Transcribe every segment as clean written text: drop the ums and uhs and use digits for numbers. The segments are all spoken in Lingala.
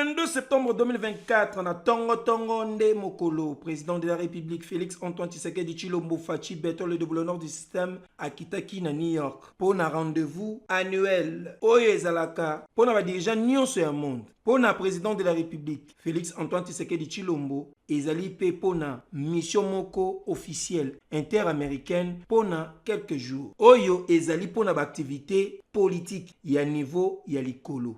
22 septembre 2024, na Tongo Nde Mokolo, président de la République Félix-Antoine Tshisekedi Tshilombo Fachi Beto le double honneur du système Akitaki na New York. Pour un rendez-vous annuel, Oyo Ezalaka, pour un dirigeant nyonso ya monde. Pour un président de la République Félix-Antoine Tshisekedi Tshilombo, ezali pe pona mission moko officielle interaméricaine pona quelques jours. Oyo ezali pona activité politique ya niveau ya likolo.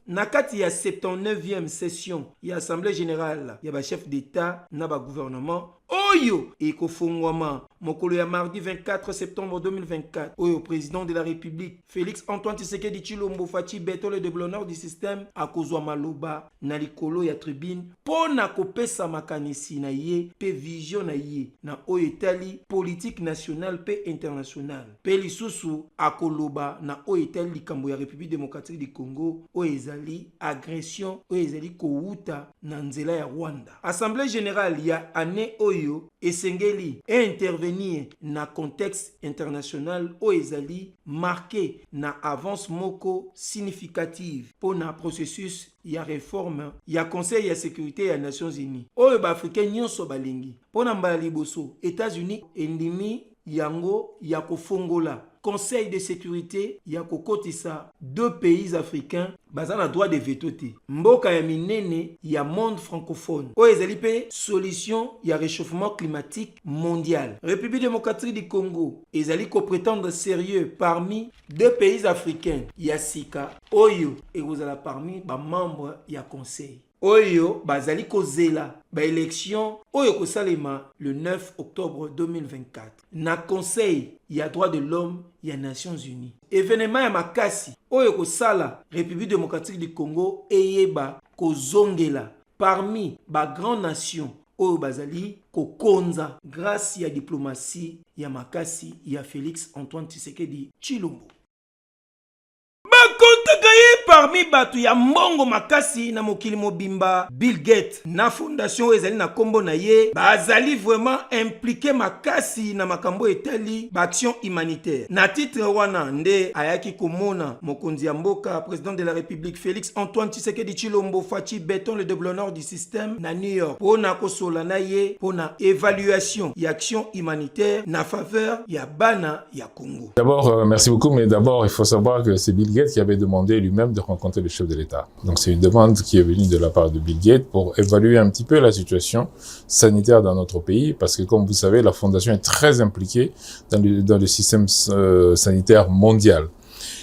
Nakati ya 79e session ya Assemblée générale ya ba chef d'État na ba gouvernement Oyo ekofungwama mokolo ya mardi 24 septembre 2024 Oyo président de la République Félix-Antoine Tshisekedi Tshilombo Fachi Beto le double honneur du système akozwa maloba na likolo ya tribune pona kopesa makanisi na ye pe vision na ye na oyo etali politique nationale pe internationale pe lisusu akoloba na oyo etali likambo ya République démocratique du Congo oyo ezali agression oyo ezali kouta na nzela ya Rwanda. Assemblée générale ya année oyo esengeli intervenir na contexte international oyo ezali marqué na avance moko significative pour na processus ya réforme ya Conseil ya sécurité ya Nations Unies oyo ba africain nyonso balingi pona mbala liboso États-Unis endimi yango ya kofongola Conseil de sécurité ya kokotisa deux pays africains baza na droit de veto te. Mboka ya minene ya monde francophone oyo ezali pe solution ya réchauffement climatique mondial. République démocratique du Congo ezali ko prétendre sérieux parmi deux pays africains ya sika oyo ekozala parmi ba membre ya conseil. Oyo bazali kozela ba élection oyo kosalema le 9 octobre 2024 na conseil ya droit de l'homme ya Nations Unies. Événement ya makasi oyo kosala République démocratique du Congo eyeba kozongela parmi ba grand nation oyo bazali kokonza grâce ya diplomatie ya makasi ya Félix-Antoine Tshisekedi Tshilombo. Parmi batu ya mbongo makasi na mokili mobimba Bill Gates na fondation ezali na kombo na ye bazali vraiment impliqué makasi na makambo etali ba action humanitaire. Na titre wana nde ayaki komona mokonzi ya mboka président de la République Félix-Antoine Tshisekedi Tshilombo Fachi Beto le double honneur du système na New York pona kosola na ye pona évaluation ya action humanitaire na faveur ya bana ya Congo. D'abord, merci beaucoup, mais d'abord il faut savoir que c'est Bill Gates qui avait demandé lui-même de rencontrer le chef de l'État. Donc c'est une demande qui est venue de la part de Bill Gates pour évaluer un petit peu la situation sanitaire dans notre pays, parce que comme vous savez, la Fondation est très impliquée dans le système sanitaire mondial.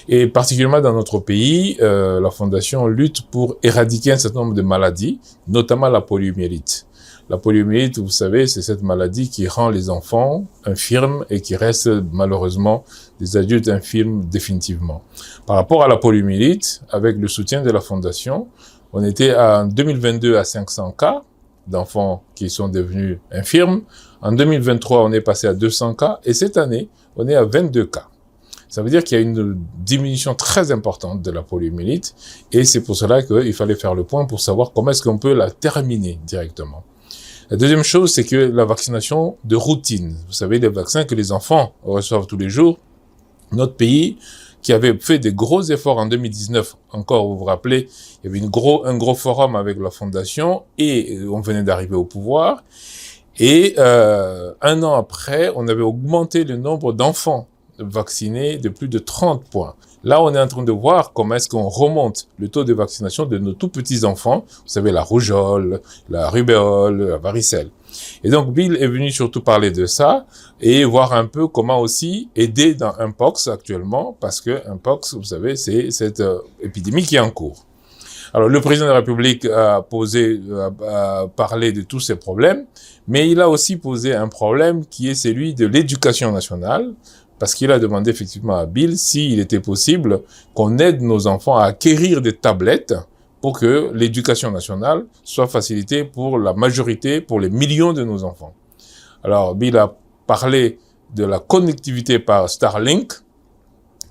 Et particulièrement dans notre pays, la Fondation lutte pour éradiquer un certain nombre de maladies, notamment la poliomyélite. La poliomyélite, vous savez, c'est cette maladie qui rend les enfants infirmes et qui reste malheureusement des adultes infirmes définitivement. Par rapport à la poliomyélite, avec le soutien de la Fondation, on était en 2022 à 500 cas d'enfants qui sont devenus infirmes. En 2023, on est passé à 200 cas et cette année, on est à 22 cas. Ça veut dire qu'il y a une diminution très importante de la poliomyélite et c'est pour cela qu'il fallait faire le point pour savoir comment est-ce qu'on peut la terminer directement. La deuxième chose, c'est que la vaccination de routine, vous savez, les vaccins que les enfants reçoivent tous les jours, notre pays, qui avait fait des gros efforts en 2019, encore vous vous rappelez, il y avait un gros forum avec la Fondation et on venait d'arriver au pouvoir. Et un an après, on avait augmenté le nombre d'enfants vaccinés de plus de 30 points. Là, on est en train de voir comment est-ce qu'on remonte le taux de vaccination de nos tout petits enfants. Vous savez, la rougeole, la rubéole, la varicelle. Et donc, Bill est venu surtout parler de ça et voir un peu comment aussi aider dans Mpox actuellement, parce que Mpox, vous savez, c'est cette épidémie qui est en cours. Alors, le président de la République a parlé de tous ces problèmes, mais il a aussi posé un problème qui est celui de l'éducation nationale, parce qu'il a demandé effectivement à Bill s'il était possible qu'on aide nos enfants à acquérir des tablettes pour que l'éducation nationale soit facilitée pour la majorité, pour les millions de nos enfants. Alors, Bill a parlé de la connectivité par Starlink.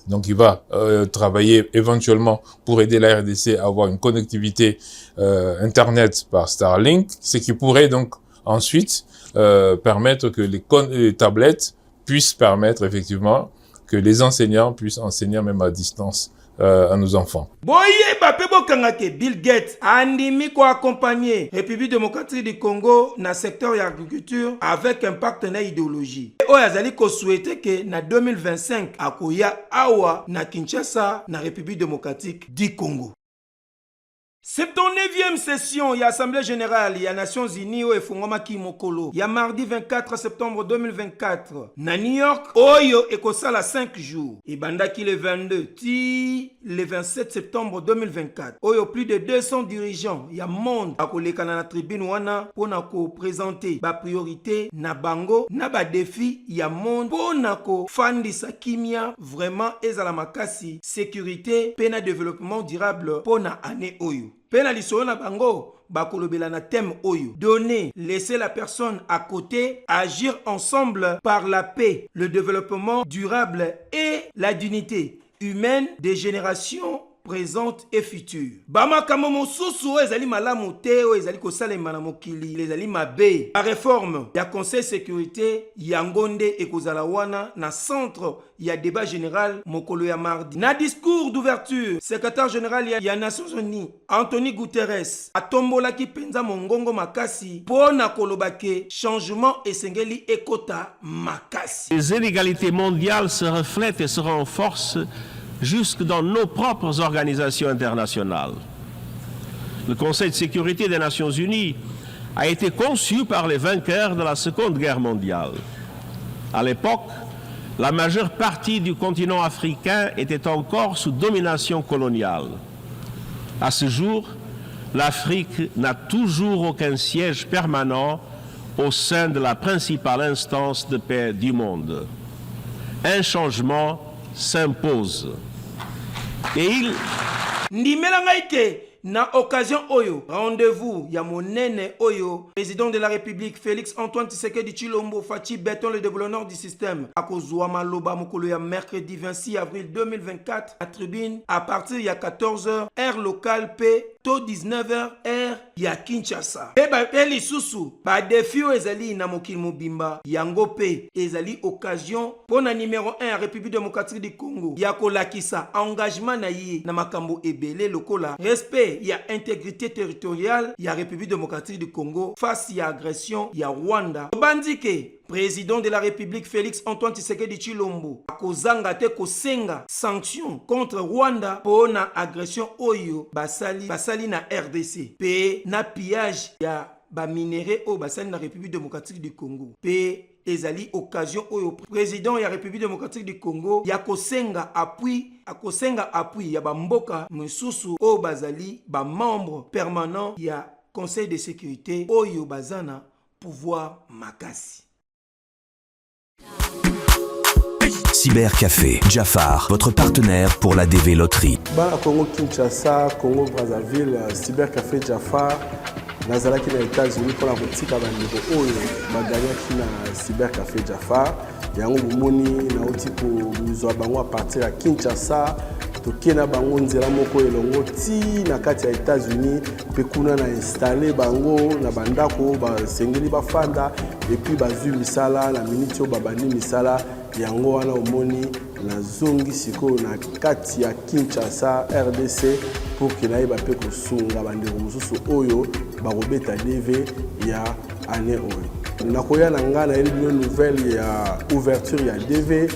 Donc, il va travailler éventuellement pour aider la RDC à avoir une connectivité Internet par Starlink, ce qui pourrait donc ensuite permettre que les tablettes puisse permettre effectivement que les enseignants puissent enseigner même à distance à nos enfants. Boye bape bokangake Bill Gates andimi ko accompagner République démocratique du Congo na secteur ya agriculture avec un partenaire idéologie. Oyo azali ko souhaiter que na 2025 akoya awa na Kinshasa na République démocratique du Congo. 79e session ya Assemblée Générale ya Nations Unies au efungwamaki mokolo ya mardi 24 septembre 2024 na New York oyo ekosala 5 jours ebandaki le 22 ti le 27 septembre 2024 oyo plus de 200 dirigeants ya monde akolekana na tribune wana pona ko présenter ba priorité na bango na ba défi ya monde pona ko fandisa kimia vraiment ezala makasi sécurité pe na développement durable pona année oyo. Pena lisolo na bango bakolobela na thème oyo. Donner, laisser la personne à côté, agir ensemble par la paix, le développement durable et la dignité humaine des générations présente et future. Bama kamo mosusu ezali malamu te o ezali kosalema na mokili ezali mabe. La réforme ya conseil sécurité ya ngonde ekozala wana na centre ya débat général mokolo ya mardi. Na discours d'ouverture, secrétaire général ya Nations Unies Anthony Guterres atombolaki penza mongongo makasi pona kolobake changement esengeli ekota makasi. Les inégalités mondiales se reflètent et se renforcent jusque dans nos propres organisations internationales. Le Conseil de sécurité des Nations Unies a été conçu par les vainqueurs de la Seconde Guerre mondiale. À l'époque, la majeure partie du continent africain était encore sous domination coloniale. À ce jour, l'Afrique n'a toujours aucun siège permanent au sein de la principale instance de paix du monde. Un changement s'impose. Et il... Na occasion oyo, rendez-vous ya monene oyo, président de la République Félix Antoine Tshisekedi Tshilombo Fachi béton le développement du système. Akozwa maloba mokolo ya mercredi 26 avril 2024 à tribune à partir ya 14h heure locale P to 19h heure ya Kinshasa. Eba peli susu ba défi o ezali na mokili mobimba yango pe ezali occasion pona numéro 1 à République démocratique du Congo ya kolakisa engagement na ye na makambo ebele lokola respect il y a intégrité territoriale, il y a République démocratique du Congo face à agression, il y a Rwanda. Bandike, président de la République Félix Antoine Tshisekedi Tshilombo, akozanga te kosenga sanction contre Rwanda pour na agression oyo basali na RDC. Pe na pillage ya ba minéraux au basali na République démocratique du Congo. Pe ezali occasion oyo président ya République démocratique du Congo ya kosenga appui ya bamboka mosusu o bazali ba membre permanent ya Conseil de sécurité oyo bazana pouvoir makasi. Cybercafé Jafar, votre partenaire pour la DV Loterie. Bana Congo Kinshasa, Congo Brazzaville, Cybercafé Jafar. Nazalaki na États-Unis pour la kotika bandeko oyo baganyaki na Cybercafé Jafar yango bomoni na otiko mizwa bango à partir ya Kinshasa tokena bango nzela moko elongo ti na kati ya États-Unis pe kuna na installer bango na bandako ba sengeli bafanda et puis bazwi misala na minitio babandi misala yango wana omoni na zongi siko na kati ya Kinshasa RDC pour que naïba pe kosunga bandeko mosusu oyo barobeta DV ya année oyo. Nakoya na nga na une nouvelle ya ouverture ya DV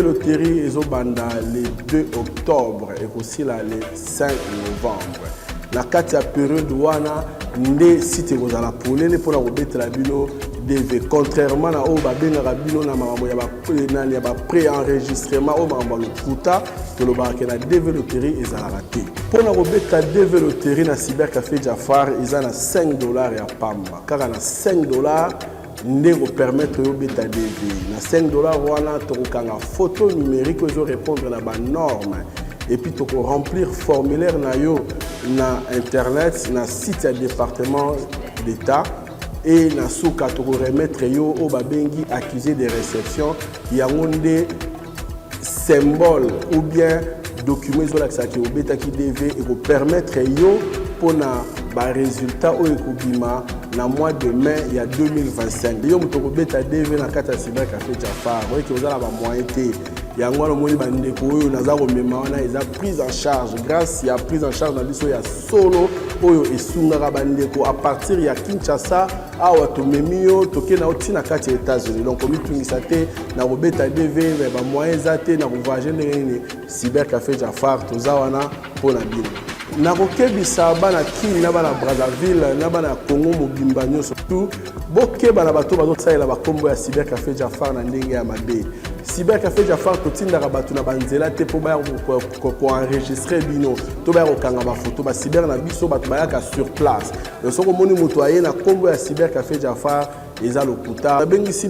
Loterie ezobanda le 2 octobre et aussi là le 5 novembre. La kati ya période wana nde site kozala polele pour la robeta la bino DV contrairement à oba benga bino na mambo ya ba pré-enregistrement o mambo lokuta to lo ba na DV Loterie ezala raté. Pour la robeta DV Loterie na Cybercafé Jafar ezana $5 ya pamba. Car na $5 ndeko permettre yo beta DV. Na $5 wana to kanga photo numérique zo répondre na ba norme. Et puis tu peux remplir formulaire na yo na internet na site ya département d'État et na souka tu peux remettre yo au babengi accusé de réception yango nde symbole ou bien document zo la ki obeta ki DV et ko permettre yo pona ba résultat o ekobima na mois de mai ya 2025 yo moto kobeta DV na kata cybercafé Jafar oyo kozala ba moyen te yango wana moni bandeko oyo naza komema wana eza prise en charge grâce ya prise en charge na biso ya solo oyo esungaka bandeko à partir ya Kinshasa awa tomemi yo toke na otina kati ya États-Unis donc komitungisa te na kobeta DV mais ba moyen eza te na kovoyager ndenge nini cybercafé Jafar toza wana mpona bino nakokebisa bana Kini na bana Brazzaville na bana Congo mobimba nyonso tout bokeba na bato bazosalela bakombo ya cybercafé Jafar na ndenge ya mabe cybercafé Jafar totindaka bato na banzela te mpo baya koenregistre bino to baya kokanga bafoto bacyber na biso bato bayaka sur place soko omoni moto aye na kombo ya cybercafé Jafar eza lokuta babengisi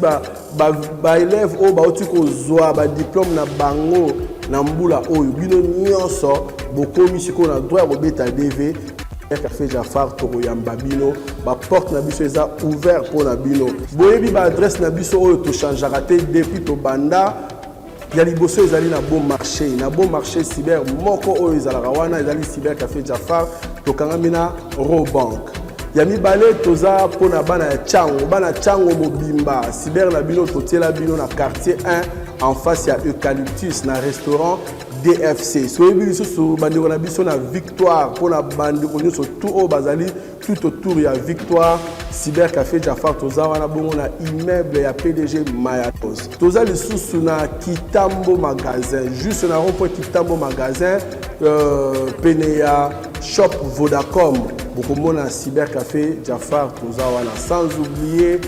baelève oyo bauti kozwa badiplôme na bango na mbula oyo bino nyonso bokomi sikoyo na droit ya kobeta DV Café Jafar tokoyamba bino baporte na biso eza ouvert mpo na bino boyebi baadresse na biso oyo tochangeaka te depuis tobanda ya liboso ezali na bon marché cyber moko oyo ezalaka wana ezali cybercafé Jafar tokangami na Robank ya mibale toza mpona bana ya Tchango mobimba cyber na bino totiela bino na quartier 1 en face ya Eucalyptus na restaurant DFC soyebi lisusu bandeko na biso na Victoire mpona bandeko nyonso tout oyo bazali tout autour ya Victoire cybercafé Jafar toza wana bongo na immeuble ya PDG Mayatos toza lisusu na Kitambo magasin juste na rond-point Kitambo magasin pene ya shop Vodacom bokomona cybercafé Jafar toza wana sans oublier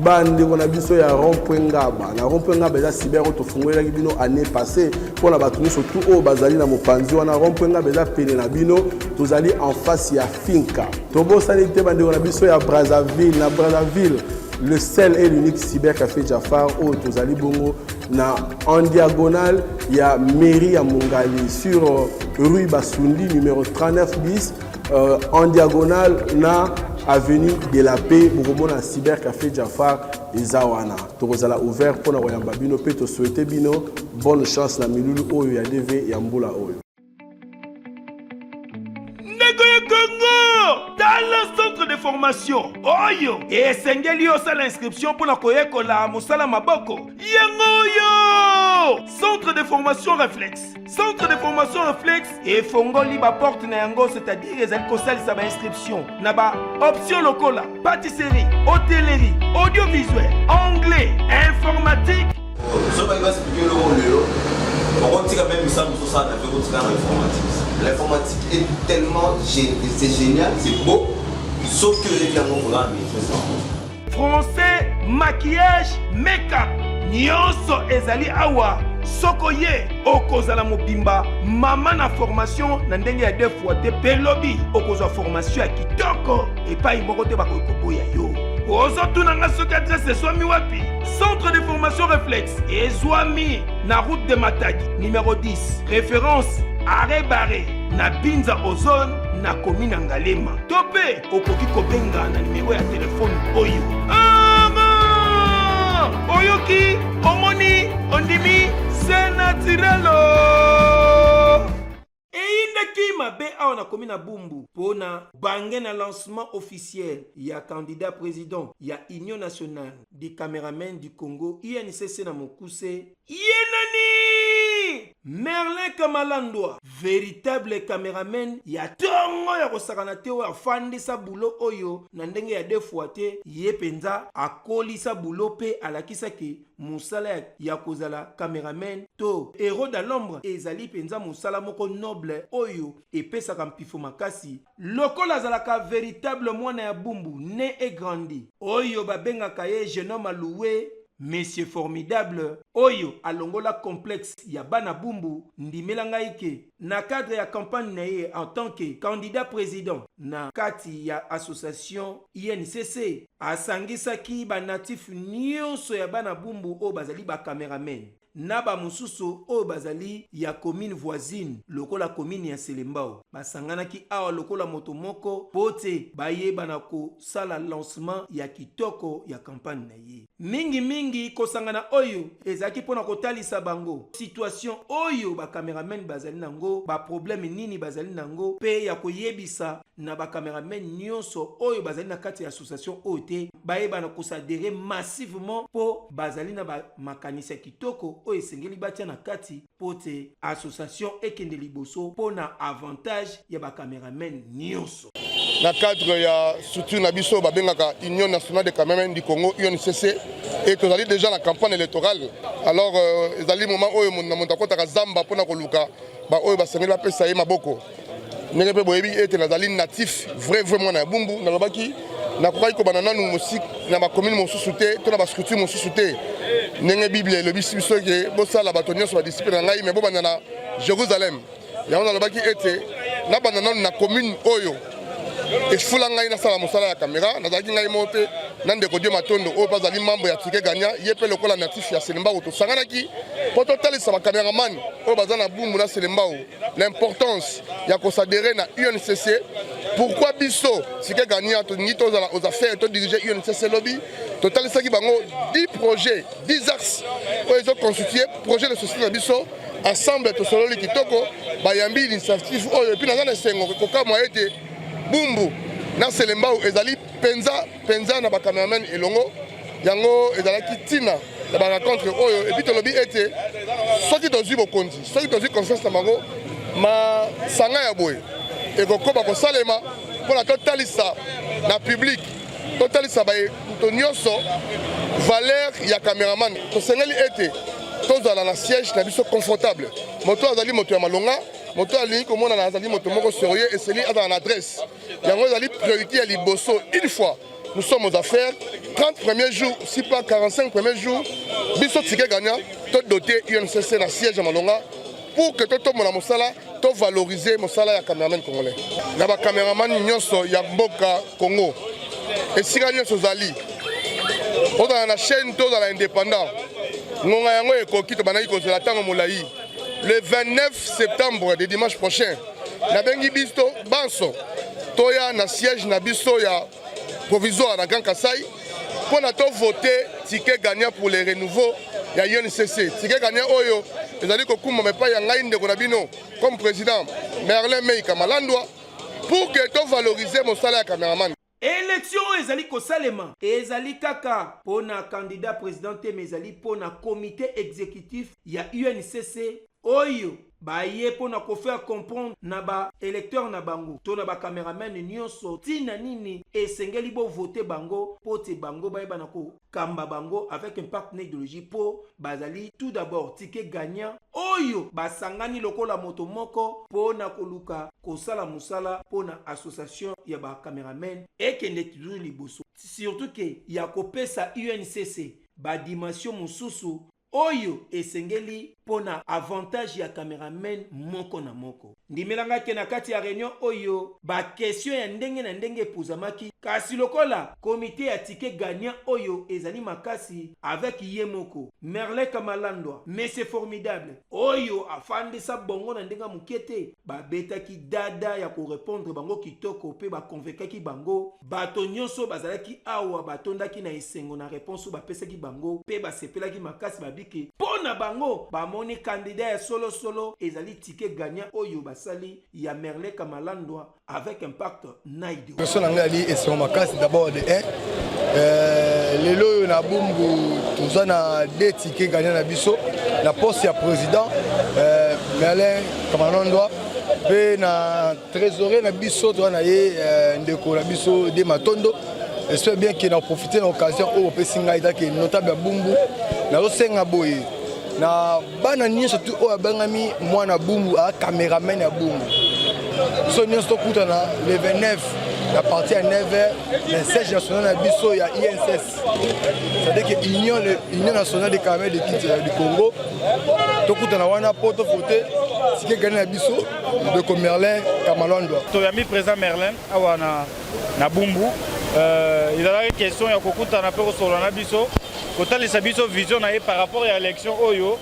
bandeko na biso ya rond-point Ngaba na rond-point Ngaba eza cyber oyo tofungolelaki bino année passée mpona bato nyonso tout oyo bazali na mopanzi wana rond-point Ngaba eza pene na bino tozali en face ya Finka tobosani te bandeko na biso ya Brazzaville na Brazzaville le seul et l'unique cybercafé Jafar oyo tozali bongo na en diagonale ya mairie ya Mongali sur rue Basundi numéro 39 bis en diagonale na avenue de la Paix bokomona cybercafé Jafar eza wana tokozala ouvert mpona koyamba bino mpe tosouhaite bino bonne chance na milulu oyo ya DV ya mbula oyo dans le centre de formation oyo esengeli osala inscription mpona koyekola mosala maboko yango oyo centre de formation réflexe efongoli baporte na yango c'est-à-dire ezali kosalisa bainscription na baoption lokola pâtisserie hôtellerie audiovisuel anglais informatique l'informatique est tellement c'est génial, c'est beau, sauf que les clients vont là, mais français, maquillage, make-up, nyonso ezali awa sokoye okozala mobimba mama na formation na ndenge ya deux fois te pelobi okozwa formation ya kitoko epai moko te bakokoboya yo ozotunanga soki adresse ezwami wapi centre de formation réflexe ezwami na route de Matadi numéro 10 référence arrêt barré na Binza Ozone na commune ya Ngalema to mpe okoki kobenga na numéro ya telefone oyo oyoki omoni ondimi c'est naturel eyindaki mabe awa na komi na Bumbu mpona bange na lancement officiel ya candidat président ya Union nationale des caméramens du Congo INCC na mokuse yenani Merlin Kamalandwa véritable caméraman ya tongo ya kosakana te oyo afandisa bulo oyo na ndenge ya deux fois te ye penza akolisa bulo pe alakisaki musala ya kozala caméraman to héros de l'ombre ezali penza musala moko noble oyo epesaka mpifo makasi lokola azalaka véritable mwana ya Bumbu né et grandi oyo babengaka ye jeune homme aloué Monsieur formidable oyo alongola complexe ya bana Bumbu ndimela ngai ke na cadre ya campagne na ye en tant que candidat président na kati ya association INCC asangisaki ba natif nyonso ya bana Bumbu o bazali ba cameraman na ba mususu oyo bazali ya commune voisine lokola commune ya Selembao basanganaki awa lokola moto moko pote bayeba na kosala lancement ya kitoko ya campagne na ye mingi kosangana oyo ezalaki mpona kotalisa bango situation oyo ba cameraman bazali nango ba problème nini bazali nango pe ya koyebisa na ba cameraman nyonso oyo bazali na kati ya association oyo te bayeba na kosadere massivement po bazali na ba makanisi kitoko oyo esengeli batia na kati pote association ekende liboso pona avantage ya ba cameraman nyonso. Na cadre ya structure na biso babengaka Union nationale des cameramen du Congo UNCC et tozali déjà la campagne électorale. Alors ezali moment oyo na monta kota zamba pona koluka ba oyo basengeli bapesa ye maboko. Ndenge pe boyebi ete nazali natif vraiment na bumbu na lobaki na kokaki ko banana nu musik na ba commune mosusu te to na ba structure mosusu te. Ndenge Bible le biso ke bosala bato nyonso ba discipline ngai me bo banana Jérusalem. Ya on lobaki ete na banana na commune oyo et fula ngai na sala mosala ya caméra nazaki ngai mope na ndeko Dieu Matondo oyo bazali mambo ya Tike Ganya yepe lokola natif ya Selembao to sanganaki poto talisa ba cameraman oyo bazana bumbu na Selembao l'importance ya kosadere na UNCC. Pourquoi biso Tike Ganya to ngito aux affaires to diriger UNCC lobby to talisaki bango 10 projets 10 axes oyo zo constituer projet de société na biso ensemble to sololi kitoko bayambi l'initiative oyo et puis nazana sengo ko kama ete bumbu na Selembao ezali penza na ba cameraman elongo yango ezalaki tina na ba rencontre oyo et puis tolobi ete soki tozwi bokonzi soki tozwi confiance na bango ma sanga ya boye ekokoba kosalema mpona totalisa na public totalisa bato nyonso valeur ya cameraman tosengeli ete tozala na siège na biso confortable moto azali moto ya malonga moto alingi komona na azali moto moko sérieux et celi azala na adresse yango ezali priorité ya liboso. Une fois nous sommes aux affaires 30 premiers jours si pas 45 premiers jours biso Tike Ganya to doter UNCC na siège ya malonga pour que to mona mosala to valoriser mosala ya cameraman congolais na ba cameraman nyonso ya mboka Congo esika nyonso zali ozala na chaîne to ozala indépendant ngonga yango ekoki to banaki kozela ntango molai le 29 septembre de dimanche prochain na bengi biso banso toya na siège na biso ya provisoire na Grand Kasai pour na to voter Tike Ganya pour les renouveaux ya UNCC. Tike Ganya oyo ezali kokuma mepa ya ngai ndeko na bino comme président Merlin Meika Malandwa pour que to valoriser mosala ya cameraman. Élection ezali kosalema ezali kaka pona candidat président te ezali pona comité exécutif ya UNCC oyo baye pona ko faire comprendre na ba électeur na bango to na ba cameraman nyonso tina nini esengeli bo voter bango pote bango bayeba na ko kamba bango avec un partenaire idéologie po bazali tout d'abord Tike Ganya oyo basangani lokola moto moko pona koluka kosala musala pona association ya ba cameraman ekende toujours liboso surtout que ya kopesa UNCC ba dimension mususu oyo esengeli pona avantage ya cameraman moko na moko. Ndimelanga ke na kati ya réunion oyo ba question ya ndenge na ndenge epuzamaki kasi lokola comité ya Tike Ganya oyo ezali makasi avec ye moko Merlin Kamalandwa mais c'est formidable oyo afandisa bongo na ndenga mukete babetaki dada ya ko répondre bango kitoko pe ba convaincaki bango bato nyonso bazalaki awa batondaki na esengo na réponse bapesaki bango pe basepelaki makasi babiki pona bango bamoni candidat ya solo ezali Tike Ganya oyo basali ya Merlin Kamalandwa avec impact naido personne ngali esengo makasi d'abord de 1 lelo na bumbu tozana de Tike Ganya na biso la poste ya président Merlin Kamalandwa pe na trésorier na biso tozana ye ndeko na biso de Matondo. J'espère bien qu'il a profité de l'occasion où on peut signaler que notable à Bumbu na losenga boye na banani surtout au bangami moi na Bumbu à caméraman à Bumbu so nous to kutana le 29 la partie à 9h le siège national à biso ya INSS c'est-à-dire que l'Union nationale des caméras du Congo to kutana wana poto voter Tike Ganya na biso de Merlin Kamalandwa to yami président Merlin awana na Bumbu. Il a une question ya kokutana pe kosolana biso kotalisa biso vision na ye par rapport à l'élection oyo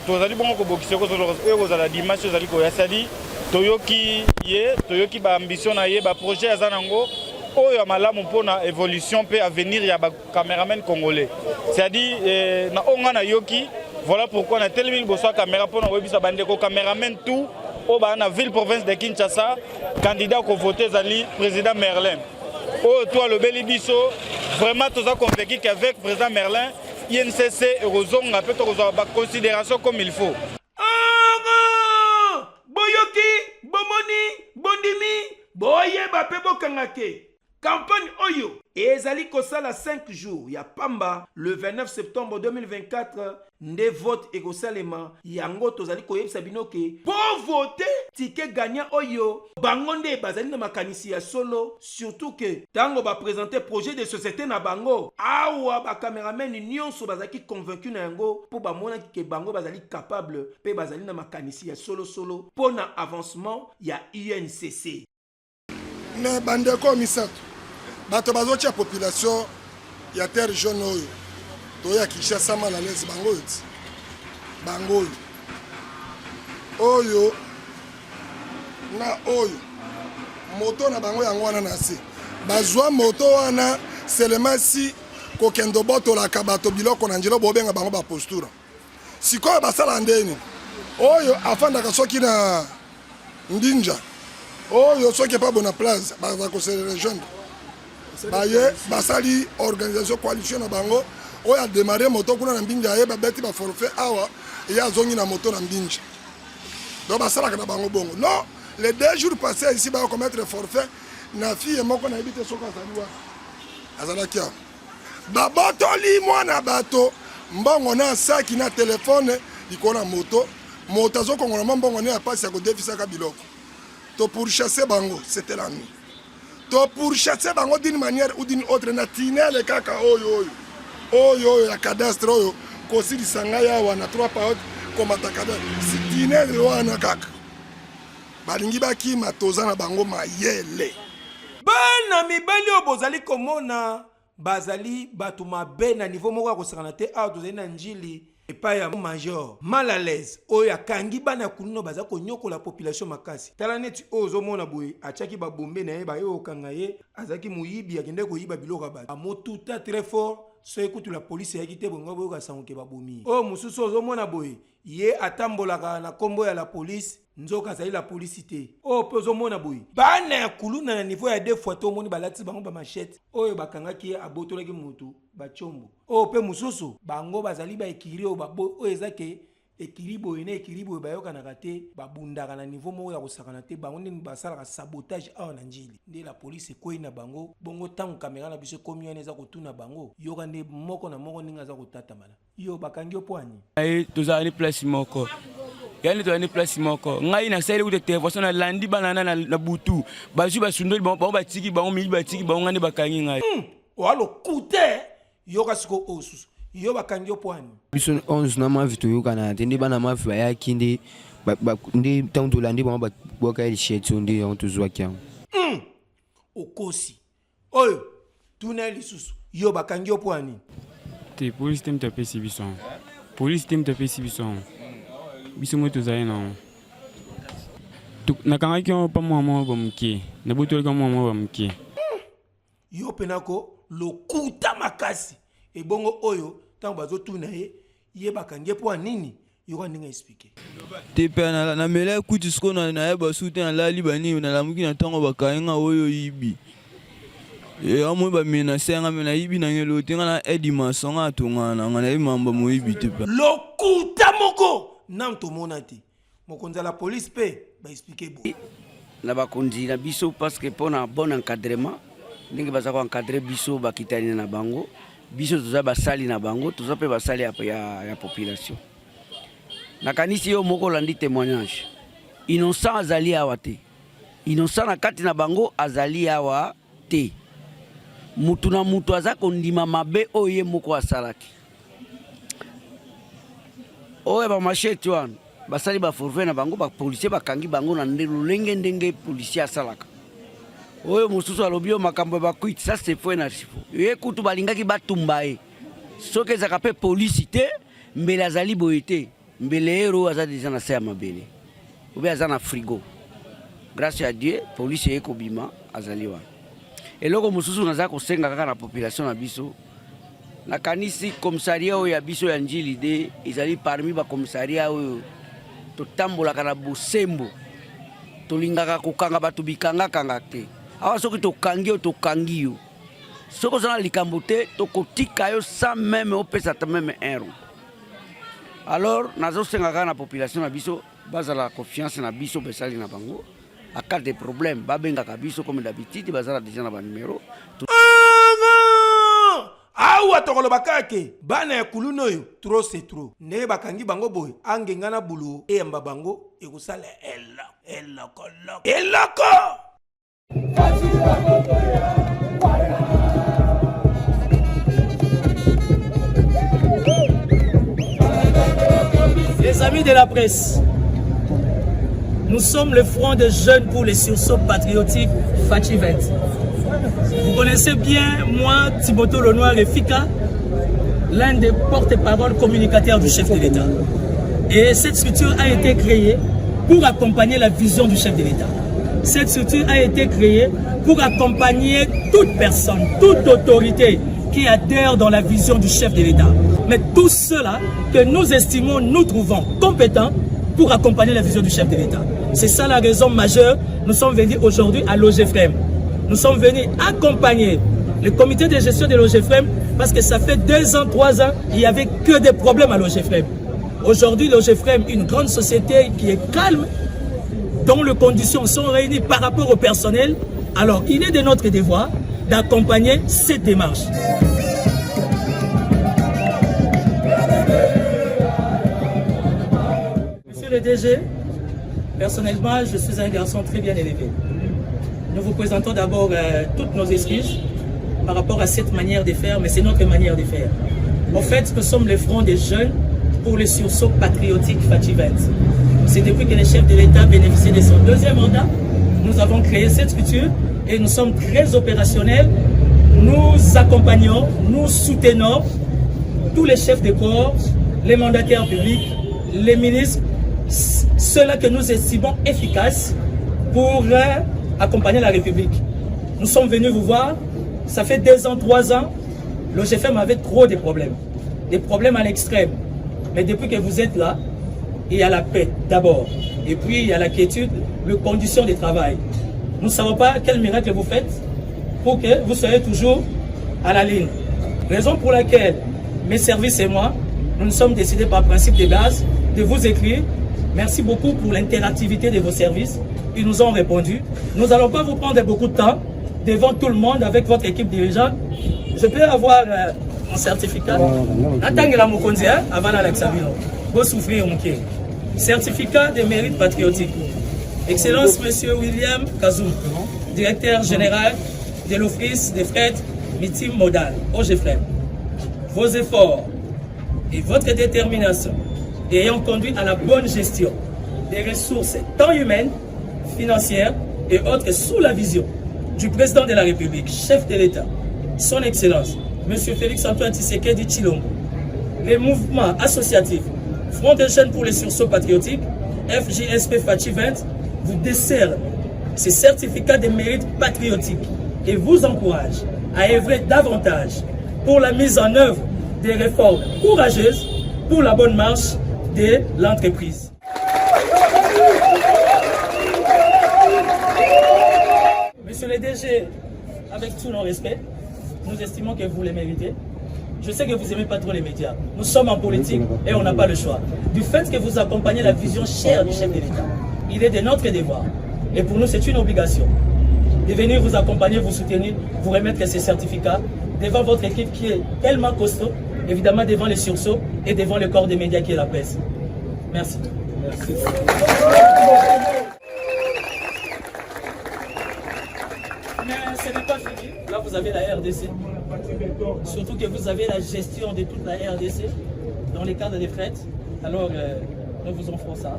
tozali bongo kobokisa oyo kozala dimanche ozali koya sadi toyoki ba ambition na ye ba projet aza nango oyo ya malamu mpona évolution mpe avenir ya ba cameraman congolais c'est-à-dire na onga na yoki voilà pourquoi na telemi liboso ya caméra mpona koyebisa bandeko cameraman tout oyo baa na ville province de Kinshasa candidat kovote ezali président Merlin oyo to alobeli biso vraiment toza convaincu qu'avec président Merlin INCC ekozonga mpe tokozwa baconsidération comme il faut. Boyoki bomoni bondimi boyeba mpe bokanga ke campagne oyo ezali kosala 5 jours ya pamba le 29 septembre 2024 nde vote ekosalema yango tozali koyebisa bino ke po vote tike gagnant oyo bango nde bazali na makanisi ya solo surtout ke tango baprésente projet de société na bango awa bacameraman nyonso bazalaki convaincu na yango mpo bamonaki ke bango bazali capable mpe bazali na makanisi ya solo mpo na avancement ya UNCC. Me bandeko misato bato bazotia population ya terre jaune oyo toya Kinshasa mal à l'aise bango oyo na oyo moto na bango yango wana na se bazwa moto wana seulement si kokendo botolaka bato biloko na njelo bobenga bango ba postura sikoyo basala ndeni oyo afandaka soki na ndinja oyo soki pa bona place baza ko se rejoindre baye basali organisation coalition na bango oyo a démarré moto kuna na mbinja ye babeti ba forfait awa et azongi na moto na mbinja donc basalaka na bango bongo non les 2 jours passés ici ba commettre forfait na fille moko na ebite soka zaliwa azalaki awa babotoli mwana bato mbongo na saki na telefone likona moto azokongola mbongo ne apasi ya kodefisaka biloko to pour chasser bango c'était la nuit to pour chasser bango d'une manière ou d'une autre na tinele kaka oyo ya cadastre oyo kosilisa ngai awa na 3 paot komata cadastre si tinele wana kaka balingi bakima toza na bango mayele bana mibali oyo bozali komona bazali bato mabe na niveau moko ya kosakana te awa tozali na njili epai ya major mal à l'aise oyo akangi bana kununo baza konyokola population makasi tala neti oyo ozomona boye atiaki babombe na ye baye okanga ye azalaki moyibi akende koyiba biloko ya bato amotuta très fort so ekutu la polisi eyaki te bongo boyoka sango ke babomi oyo mosusu ozomona boye ye atambolaka na kombo ya la polisi nzoka azali la polisi te oyo mpe ozomona boye bana ya kuluna na niveau ya 2 fois te omoni balati bango bamashete oyo bakangaki ye abotolaki motu bachombo oyo mpe mosusu bango bazali baekiri oyo eza ke ekiri boye na ekiri boye bayokanaka te babundaka na niveau moko ya kosakana te bango nde basalaka sabotage awa na njili nde la polisi ekwei na bango bongo ntango kamera na biso ekomi wana eza kotuna bango yoka nde moko na moko ndenge aza kotatamana yo bakangi yo po ani tozala ni place moko yani tozala ni place moko ngai nasali kuta intervention nalandi banana na butu bazwi basundoli bango batiki bango mili batiki bango ngai nde bakangi ngai oalokute yoka siko oyo susu yo bakangi yo po ani biso 11 na mavi toyokana te nde bana mavi bayaki nde ntango tolandi bango babwaka lisheti nde yango tozwaki yango okosi oyo tuna lisusu yo bakangi yo po ani te polisi te mutapesi biso polisi te mutapesi biso biso mo tozali nango nakangaki yango mpa mwa bamuke nabotolaki mwa bamuke yo penako lokuta makasi ebongo oyo tango bazotuna ye bakangi po nini yoka ndenge expliquer te pe na mela kuti siko na basu te nalali bani nalamuki na ntango bakayenga oyo yibi amoi bamenase nga me nayibi na ngelo te nga na edimaso nga atongana nga nayebi mamba moyibi te pe lokuta moko nam tomona te mokonzi ya la police pe baexplike bo na bakonzi na biso parce que mpona bon encadrement ndenge baza koencadre biso bakitani na bango biso toza basali na bango toza mpe basali ya population nakanisi yo moko olandi témoignage innocent azali awa te innocent na kati na bango azali awa te mutu na mutu aza kondima mabe oyo ye moko asalaki oyo bamasheti wana basali baforfait na bango bapolisier bakangi bango na lolenge ndenge policier asalaka oyo mosusu alobi yo makambo bakwiti ça c'est faux na sifo ye kutu balingaki batumba ye soki ezaka mpe polisi te mbele azali boye te mbeleero aza déjà na se ya mabele obe aza na frigo grâce à Dieu police ekobima azali wana eloko mosusu naza kosenga kaka na population na biso nakanisi commissariat oyo ya biso ya Njili de ezali parmi ba commissariat oyo totambolaka na bosembo tolingaka kokanga bato bikanga te awa soki tokangi yo tokangi yo soki ozala likambo te tokotika yo sans même opesa ta même un. Alors nazosenga kaka na population na biso bazala confiance na biso besali na bango à cas de problème babengaka biso comme d'habitude bazala déjà na ba numéro awa tokolobaka ke bana ya kuluna oyo trop c'est trop ndenge bakangi bango boye angenga na bulu eyamba bango ekosala eloko. Les amis de la presse, nous sommes le front des jeunes pour les sursauts patriotiques Fachi 20. Vous connaissez bien, moi, Thibodeau Lenoir et Fika, l'un des porte-parole communicateurs du chef de l'État. Et cette structure a été créée pour accompagner la vision du chef de l'État. Cette structure a été créée pour accompagner toute personne, toute autorité qui adhère dans la vision du chef de l'État. Mais tous ceux-là que nous estimons, nous trouvons compétents pour accompagner la vision du chef de l'État. C'est ça la raison majeure. Nous sommes venus aujourd'hui à l'OGFREM. Nous sommes venus accompagner le comité de gestion de l'OGFREM parce que ça fait 2 ans, 3 ans, il n'y avait que des problèmes à l'OGFREM. Aujourd'hui, l'OGFREM, une grande société qui est calme, dont les conditions sont réunies par rapport au personnel. Alors, il est de notre devoir d'accompagner cette démarche. Monsieur le DG, personnellement, je suis un garçon très bien élevé. Nous vous présentons d'abord toutes nos excuses par rapport à cette manière de faire, mais c'est notre manière de faire. En fait, nous sommes le front des jeunes pour le sursaut patriotique Fachi 20. C'est depuis que le chef de l'État bénéficie de son 2e mandat, nous avons créé cette structure et nous sommes très opérationnels. Nous accompagnons, nous soutenons tous les chefs de corps, les mandataires publics, les ministres, ceux-là que nous estimons efficaces pour accompagner la République. Nous sommes venus vous voir, ça fait 2 ans, 3 ans, l'OGFM avait trop de problèmes. Des problèmes à l'extrême. Mais depuis que vous êtes là, il y a la paix d'abord. Et puis il y a la quiétude, les conditions de travail. Nous ne savons pas quel miracle vous faites pour que vous soyez toujours à la ligne. Raison pour laquelle mes services et moi, nous nous sommes décidés par principe de base de vous écrire. Merci beaucoup pour l'interactivité de vos services. Ils nous ont répondu. Nous n'allons pas vous prendre beaucoup de temps devant tout le monde avec votre équipe dirigeante. Je peux avoir un certificat. Attends, Mokonzi, avant l'Alexabino. Vous souffrez, mon pied. Certificat de mérite patriotique. Excellence, Monsieur William Kazoum, directeur général de l'Office des frais maritime modal, OGFREM. Vos efforts et votre détermination ayant conduit à la bonne gestion des ressources tant humaines, financières et autres sous la vision du président de la République, chef de l'État, son Excellence, M. Félix-Antoine Tshisekedi Tshilombo, les mouvements associatifs, Front des jeunes pour les sursauts patriotiques, FJSP Fachi 20, vous décerne ces certificats de mérite patriotique et vous encourage à œuvrer davantage pour la mise en œuvre des réformes courageuses pour la bonne marche de l'entreprise. Monsieur le DG, avec tout nos respects, nous estimons que vous les méritez. Je sais que vous n'aimez pas trop les médias. Nous sommes en politique et on n'a pas le choix. Du fait que vous accompagnez la vision chère du chef de l'État, il est de notre devoir. Et pour nous, c'est une obligation de venir vous accompagner, vous soutenir, vous remettre ces certificats devant votre équipe qui est tellement costaud, évidemment devant les sursauts et devant le corps des médias qui est la presse. Merci. Merci. Mais ce n'est pas fini. Là, vous avez la RDC. Surtout que vous avez la gestion de toute la RDC dans les cadres des frais. Alors, nous vous offrons ça.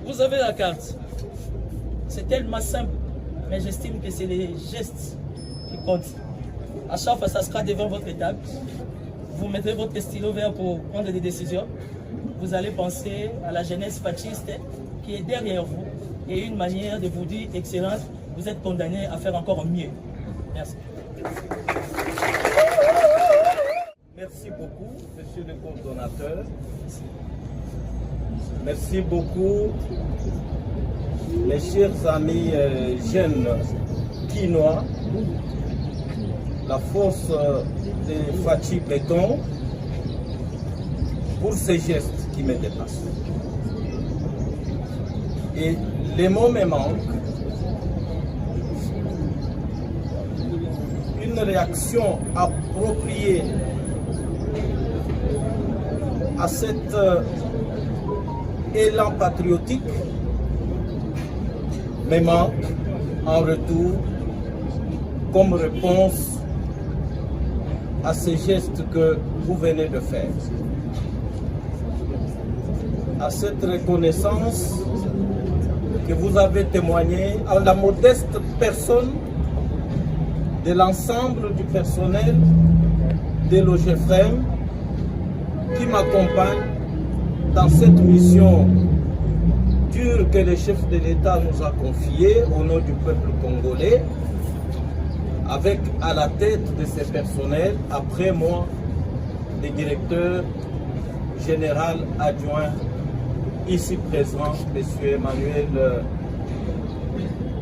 Vous avez la carte. Cette tellement simple, mais j'estime que c'est les gestes qui comptent. À chaque fois, ça sera devant votre table. Vous mettrez votre stylo vert pour prendre des décisions. Vous allez penser à la jeunesse fasciste qui est derrière vous et une manière de vous dire, excellence, vous êtes condamné à faire encore mieux. Merci. Merci beaucoup, monsieur le coordonnateur. Merci beaucoup, mes chers amis jeunes quinois, la force de Fachi Béton, pour ces gestes qui me dépassent. Et les mots me manquent. Une réaction appropriée à cet élan patriotique me manque en retour comme réponse à ces gestes que vous venez de faire. À cette reconnaissance que vous avez témoigné à la modeste personne de l'ensemble du personnel de l'OGFREM qui m'accompagne dans cette mission dure que le chef de l'État nous a confiée au nom du peuple congolais, avec à la tête de ces personnels, après moi, le directeur général adjoint ici présent, M. Emmanuel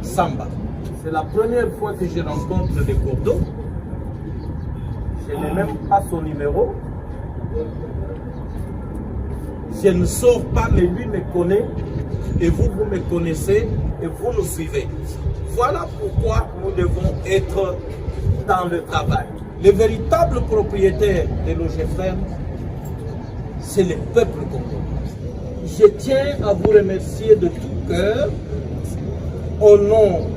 Samba. C'est la première fois que je rencontre le Cordo. Je n'ai même pas son numéro. Je ne sors pas, mais lui me connaît. Et vous, vous me connaissez et vous nous suivez. Voilà pourquoi nous devons être dans le travail. Le véritable propriétaire de l'OGFREM, c'est le peuple congolais. Je tiens à vous remercier de tout cœur au nom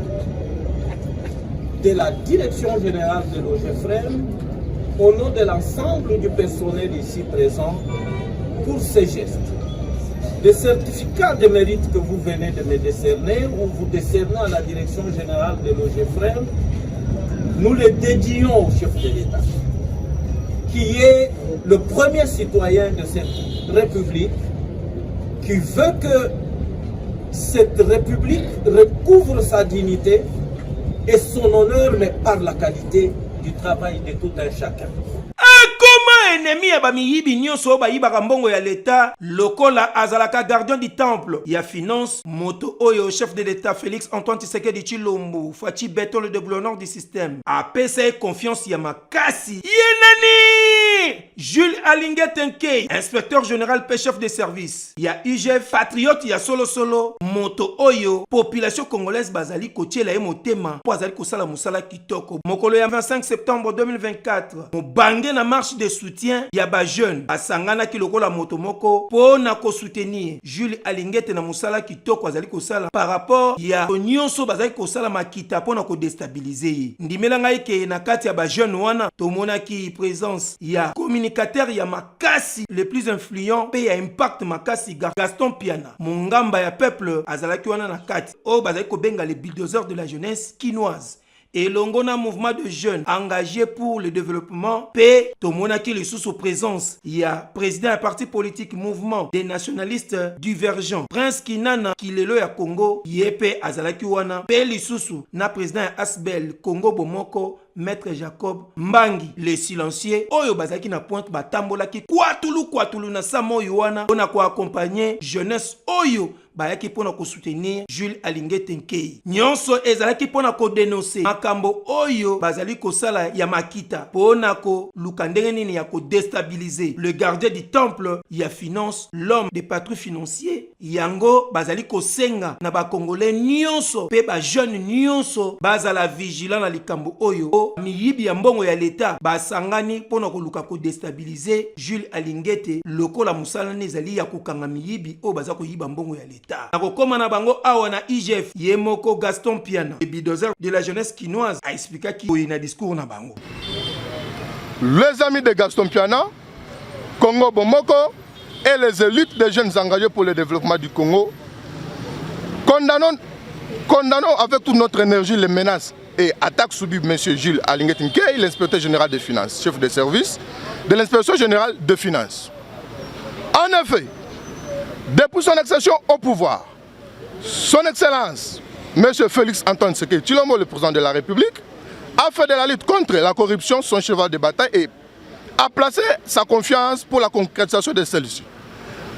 de la direction générale de l'OGFREM, au nom de l'ensemble du personnel ici présent, pour ces gestes. Les certificats de mérite que vous venez de me décerner, ou vous décernez à la direction générale de l'OGFREM, nous les dédions au chef de l'État, qui est le premier citoyen de cette République, qui veut que cette République recouvre sa dignité et son honneur, mais par la qualité du travail de tout un chacun. Ennemi ya bamiyibi nyonso bayibaka mbongo ya l'État lokola azalaka gardien du temple ya finance moto oyo chef de l'État Félix Antoine Tshisekedi Tshilombo Fachi Béton le développeur du système apesa confiance ya makasi yenani Jules Alingué Tenkei inspecteur général pe chef de service ya UGF patriote ya solo moto oyo population congolaise bazali kotiela ye motema po azali kosala musala kitoko mokolo ya 25 septembre 2024 mobange na marche de soutien ya ba jeune basangana ki lokola moto moko po na ko soutenir Jules Alingete na musala kitoko azali kosala par rapport ya nyonso bazali kosala makita po na ko déstabiliser ndimela ngai ke na kati ya ba jeune wana tomona ki présence ya communicateur ya makasi le plus influent pe ya impact makasi Gaston Piana mongamba ya peuple azalaki wana na kati o bazali ko benga les bulldozers de la jeunesse quinoise et l'ongona mouvement de jeunes engagés pour le développement P tomonaki le sous présence il y a président du parti politique mouvement des nationalistes divergents Prince Kinana Kilelo ya Congo yepe azalaki wana P lisusu na président ya Asbel Congo Bomoko Maître Jacob Mbangi le silencieux oyo bazaki na pointe batambolaki kwatulu na samo yoana ona ko accompagner jeunesse oyo bayaki pona ko soutenir Jules Alingué Tenkei nyonso ezalaki pona ko dénoncer makambo oyo bazali ko sala ya makita pona ko lukandenge nini ya ko déstabiliser le gardien du temple ya finance l'homme des patrouilles financiers yango bazali ko senga na ba congolais nyonso pe ba jeune nyonso bazala vigilant na likambo oyo miyibi ya mbongo ya l'État basangani pona ko luka ko déstabiliser Jules Alingete lokola musala nezali ya kokanga miyibi o baza ko yiba mbongo ya l'État akokoma na bango awa na IGF yemoko Gaston Piana le bulldozer de la jeunesse quinoise a expliqué ki oyina discours na bango. Les amis de Gaston Piana, Congo Bomoko et les élites des jeunes engagés pour le développement du Congo condamnons Condamnons avec toute notre énergie les menaces et attaques subies par M. Jules Alinguet Nkei, l'inspecteur général des finances, chef de service de l'inspection générale des finances. En effet, depuis son accession au pouvoir, son Excellence, M. Félix Antoine Tshisekedi Tshilombo, le président de la République, a fait de la lutte contre la corruption son cheval de bataille et a placé sa confiance pour la concrétisation de celle-ci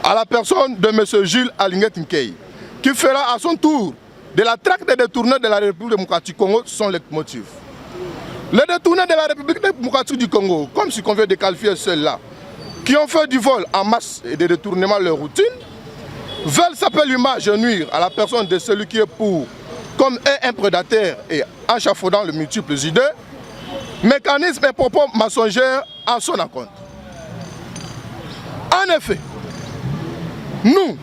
à la personne de M. Jules Alinguet Nkei, qui fera à son tour de la traque des détournés de la République démocratique du Congo son leitmotiv. Les détournés de la République démocratique du Congo, comme si on veut déqualifier ceux-là, qui ont fait du vol en masse et des détournements leur routine, veulent s'appeler et nuire à la personne de celui qui est pour, comme un prédateur et échafaudant les multiples idées, mécanismes et propos mensongers à son encontre. En effet, nous,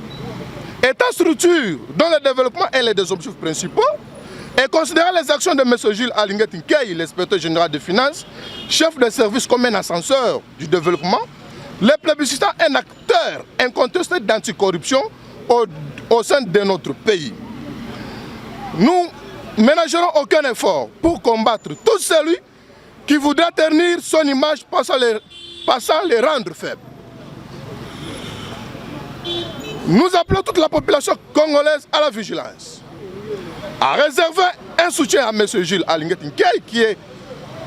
État structure dont le développement est l'un des objectifs principaux, et considérant les actions de M. Jules Alinguet Nkei, l'inspecteur général des finances, chef de service comme un ascenseur du développement, les plébiscitant un acteur incontesté d'anticorruption au sein de notre pays. Nous ne ménagerons aucun effort pour combattre tout celui qui voudra ternir son image passant les rendre faibles. Nous appelons toute la population congolaise à la vigilance, à réserver un soutien à M. Jules Alinguet Nkei, qui est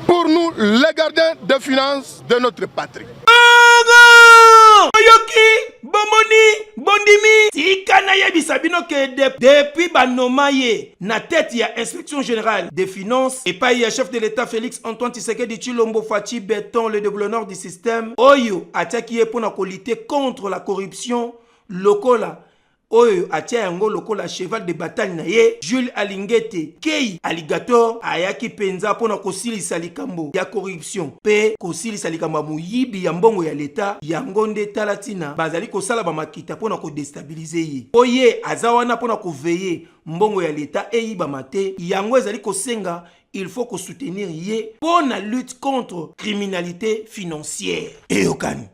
pour nous le gardien des finances de notre patrie. Oyoki, bomoni, bondimi, tikana yebisa bino ke depuis banomaye na tête ya inspection générale des finances et pas ya chef de l'État Félix Antoine Tshisekedi Tshilombo Fachi Béton, le développeur du système oyo ataki ye pona ko lutter contre la corruption lokola oyo atia yango lokola cheval de bataille na ye Jules Alinguet Nkei alligator ayaki penza pona kosilisa likambo ya corruption pe kosilisa likambo muyibi ya mbongo ya leta yango nde talatina bazali kosala ba makita pona ko déstabiliser ye oye azawana pona ko veiller mbongo ya leta eyiba mate yango ezali kosenga il faut ko soutenir ye pona lutte contre criminalité financière eyokani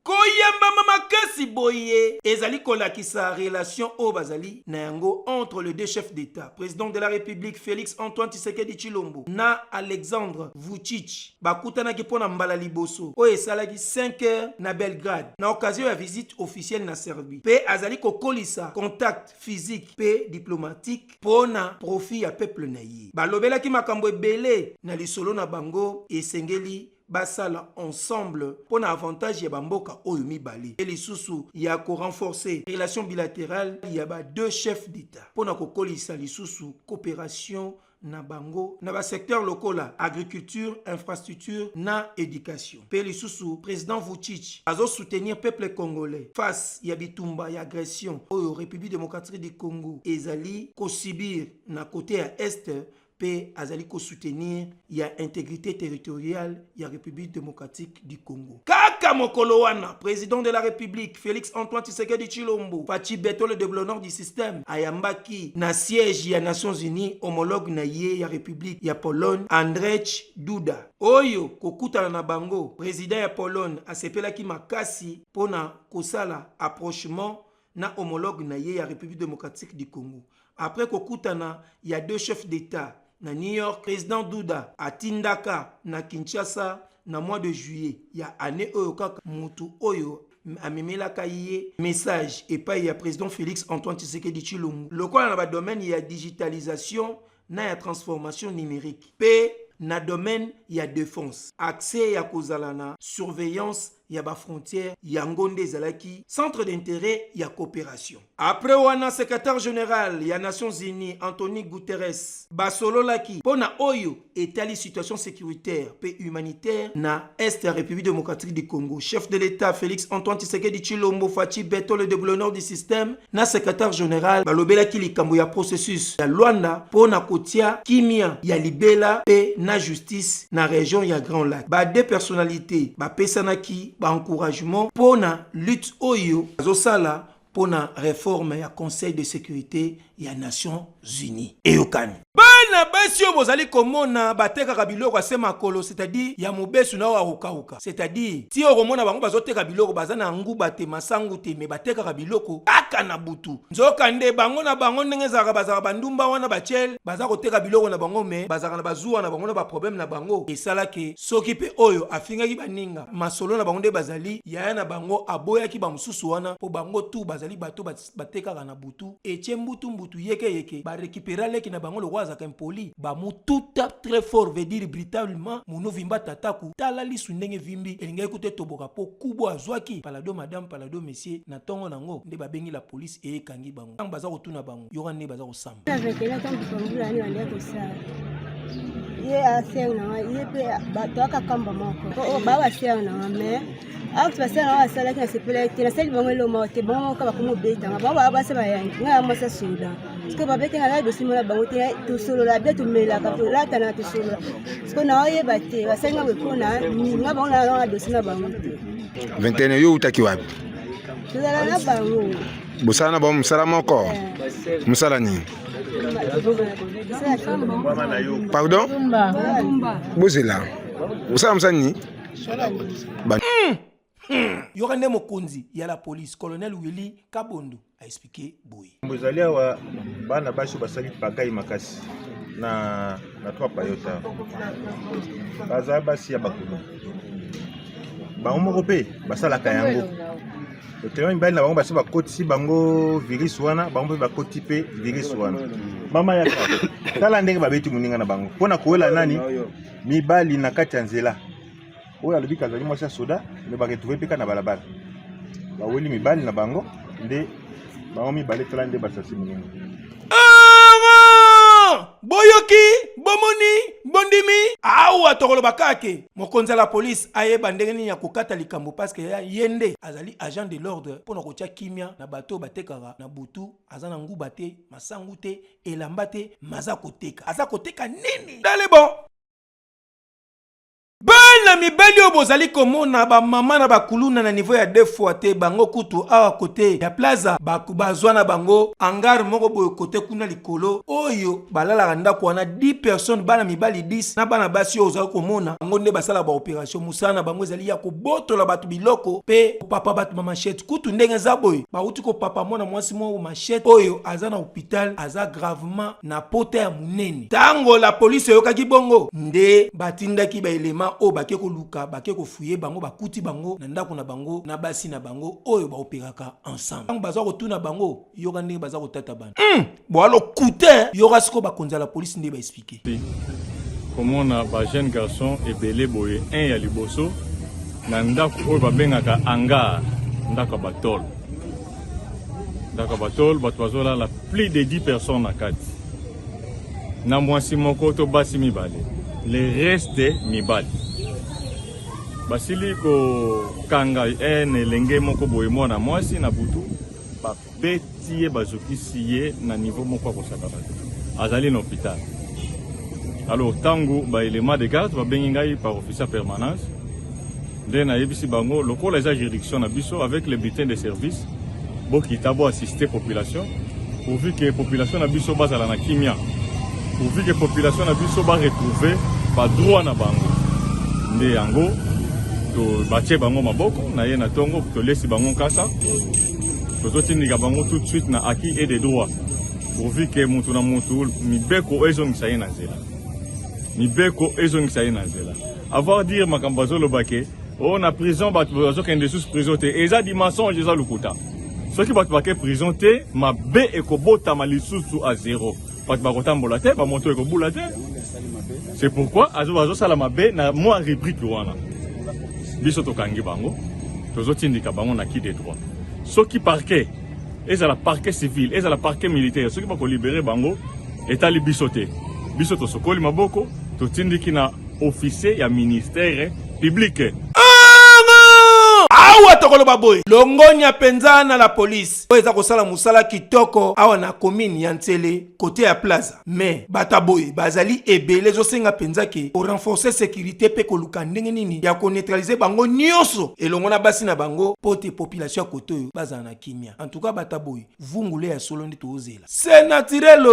koyamba makasi boye ezali kolakisa relation o bazali na yango entre les deux chefs d'État, président de la République Félix Antoine Tshisekedi Tshilombo na Alexandre Vučić bakutanaki pona mbala liboso o esalaki 5 heures na Belgrade na occasion ya visite officielle na Serbie pe azali kokolisa contact physique pe diplomatique pona profit ya peuple na ye balobelaki makambo ebele na lisolo na bango esengeli basala ensemble pour avantage ya bamboka oyo mibale et lisusu ya ko renforcer relations bilatérales ya ba deux chefs d'État pour na kokolisa lisusu coopération na bango na ba secteur lokola agriculture, infrastructure na éducation. Pe lisusu président Vučić azo soutenir peuple congolais face ya bitumba ya agression oyo République démocratique du Congo ezali ko subir na côté à est pe azali ko soutenir ya intégrité territoriale ya République démocratique du Congo. Kaka mokolo wana président de la République Félix Antoine Tshisekedi Tshilombo Fachi Béton, le développeur du système ayambaki na siège ya Nations Unies homologue na ye ya République ya Pologne Andrzej Duda oyo kokutana na bango président ya Pologne asepelaki makasi pona kosala approchement na homologue na ye ya République démocratique du Congo. Après kokutana il y a deux chefs d'État na New York, président Duda atindaka na Kinshasa na mois de juillet ya année oyo kaka mutu oyo amemelaka ye message et pas ya président Félix Antoine Tshisekedi Tshilombo lokola na ba domaine ya digitalisation na ya transformation numérique pe na domaine ya défense accès ya kozala na surveillance ya ba frontière yango nde ezalaki centre d'intérêt ya coopération. Après wana secrétaire général ya Nations Unies Antonio Guterres basololaki pona oyo etali situation sécuritaire pe humanitaire na est ya République démocratique du Congo. Chef de l'État Félix Antoine Tshisekedi Tshilombo Fachi Béton, le développeur du système na secrétaire général balobelaki likambo ya processus ya Luanda pona kotia kimia ya libela pe na justice na région ya Grand Lac. Ba deux personnalités ba pesanaki ba encouragement pona lutte oyo azosala pona réforme ya Conseil de sécurité ya Nations Unies. Eyokani. na basi oyo bozali komona batekaka biloko ase makolo, c'est-à-dire ya mobesu na oyo akokauka, c'est-à-dire ti oyo komona bango bazoteka biloko baza na nguba te masangu te, me batekaka biloko kaka na butu. Nzoka nde bango na bango ndenge ezalaka bazalaka bandumba wana bachel baza koteka biloko na bango, me bazalaka na bazuwa na bango na baproblème na bango esalaki soki mpe oyo afingaki baninga masolo na bango nde bazali yaya na bango aboyaki bamosusu wana po bango tu bazali bato batekaka na butu etie mbutu yeke barekipera leki na bango lokwa azaka impoli bamututa très fort, veut dire brutalement mono vimba tataku tala lisu ndenge vimbi elingaki kute toboka po kubo azwaki palado madame palado monsieur na tongo nango nde babengi la police eyekangi bango ntango baza kotuna bango yoka nde baza kosamba ye aseng na ye pe bato akakamba moko babaseng na me akti baseng na basalaki na sepela te nasali bango eloma te bango ka bakomobetanga bango base bayangi ngai amwasa soda siko babetenga ngai dosimola bango te tosolola bie tomelaka tolatana tosolola siko na oyeba te basalinga bepona nga bango na dosi na bango te 21 yo utaki wapi tozala na bango bosala na bango mosala moko mosala nini pardon bozela bosala mosala nini yoka nde mokonzi ya la police colonel Willy Kabondo a expliqué boye bozali awa bana basi basali pakai makasi na 3 payota baza basi ya bakulu bango moko mpe basalaka yango otema mibali na bango basi bakotisi bango virus wana bango mpe bakoti mpe virus wana mama yaka tala ndenge babeti moninga na bango mpona kowela nani mibali na kati ya nzela oyo alobiki azali mwasi ya soda nde baretrouve mpe ka na balabala baweli mibali na bango nde bango mibale tala nde basasi moninga boyoki bomoni bondimi awa tokoloba kake mokonzi la police ayeba ndenge nini ya kokata likambo parce que ye nde azali agent de l'ordre mpona kotia kimia na bato batekaka na butu aza na nguba te masangu te elamba te maza koteka aza koteka nini dale bon bana mibali oyo bozali komona bamama na bakuluna na niveau ya 2 fois te bango kutu awa kote ya plaza bazwa na bango angare moko boyo kote kuna likolo oyo balalaka ndako wana 10 personnes bana mibali 10 na bana basi oyo ozali komona bango nde basala baoperation mosala na bango ezali ya kobotola bato biloko mpe kopapa bato mamashete kutu ndenge eza boyo bauti kopapa mwana mwasi moko mashete oyo aza na hôpital aza gravement na pota ya munene ntango la polisi eyokaki bongo nde batindaki baelema oyo bake koluka bake kofuye bango bakuti bango na ndako na bango na basi na bango oyo baoperaka ensemble ntango baza kotuna bango yoka ndenge baza kotata bana boalo kute yoka siko bakonzi ya la polisi nde baexplike komona ba jeune garçon ebele boye un ya liboso na ndako oyo babengaka hangar ndako ya batol bato bazolala plus de 10 personnes na kati na mwasi moko to basi mibale le reste mibali basili kokanga ene elenge moko boye mwana mwasi na butu babeti ye bazokisi ye na niveau moko akosaka bato azali na hôpital alors ntango baelema de garde babengi ngai par officier permanence nde nayebisi bango lokola eza juridiction na biso avec le bulletin de service bokita boassiste population pourvu que population na biso bazala na kimia pourvu que population na biso baretrouve badroit na bango nde yango batie bango maboko na ye na tongo tolesi bango nkasa tozotindika bango tout de suite na acquis et des droits pourvu que mutu na mutu mibeko ezongisa ye na nzela avoir dire makambo azoloba ke o na prison bato bazokende susu prison te eza di mensonge eza lokuta soki bato bake prison te mabe ekobotama lisusu a zéro bato bakotambola te bamoto ekobula te c'est pourquoi azosala mabe na mwa rubrique wana biso tokangi bango tozotindika bango na qui des droits soki parquet ezala parquet civil ezala parquet militaire soki bakolibere bango etali biso te biso tosokoli maboko totindiki na officier ya ministère public awa tokoloba boye longonya penza na la police oyo eza kosala mosala kitoko awa na commune ya Ntsele kote ya plaza mais bata boye bazali ebele ezosenga penza ke renforcer sécurité pe koluka ndenge nini ya koneutraliser bango nyonso elongo na basi na bango pote population ya kote oyo bazala na kimia en tout cas bata boye vungule ya solo nde tozela c'est naturel.